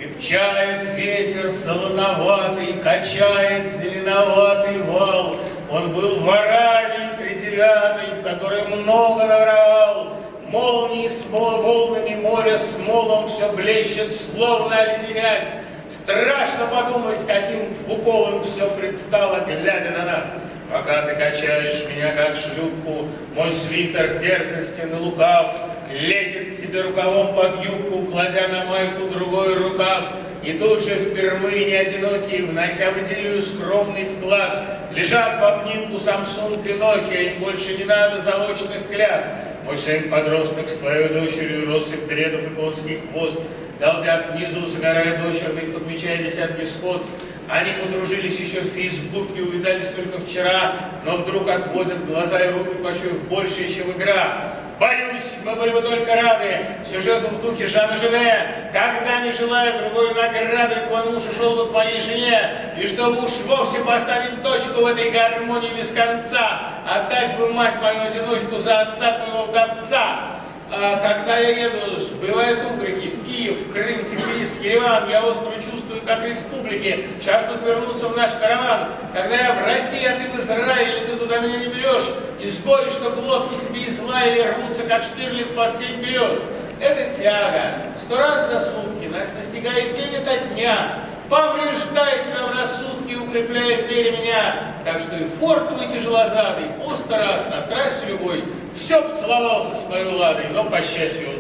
Крепчает ветер солоноватый, качает зеленоватый вал. Он был в Аравии тридевятой, в которой много наворовал. Молнии с волнами моря с молом все блещет, словно оледенясь. Страшно подумать, каким двуполым все предстало, глядя на нас. Пока ты качаешь меня, как шлюпку, мой свитер дерзостен и лукав, лезет к тебе рукавом под юбку, кладя на майку другой рукав. И тут же впервые не одинокие, внося в идиллию скромный вклад, лежат в обнимку Samsung и Nokia, им больше не надо заочных клятв. Мой сын-подросток с твоей дочерью, россыпь дредов и конский хвост, галдят внизу, загорая дочерный, подмечая десятки сходств. Они подружились еще в Фейсбуке, увидались только вчера, но вдруг отводят глаза и руки, почуяв больше, чем игра. Боюсь, мы были бы только рады сюжету в духе Жана Жене, когда, не желая другой награды, твой муж ушел бы к моей жене, и чтобы уж вовсе поставить точку в этой гармонии без конца, отдать бы мать мою одиночку за отца твоего вдовца. Когда я еду, сбивая тугрики в Киев, в Крым, Тифлис, Ереван, я остро чувствую, как республики жаждут вернуться в наш караван. Когда я в России, а ты в Израиле, ты туда меня не берешь. Изгои, что глотки себе излаяли, рвутся, как штирлиц под сень берез. Это тяга. 100 раз за сутки нас настигает день ото дня. Повреждает тебя в рассудке, укрепляет в вере меня. Так что и форт твой тяжелозадый, по 100 раз на трассе любой, все поцеловался с моей ладой, но, по счастью, он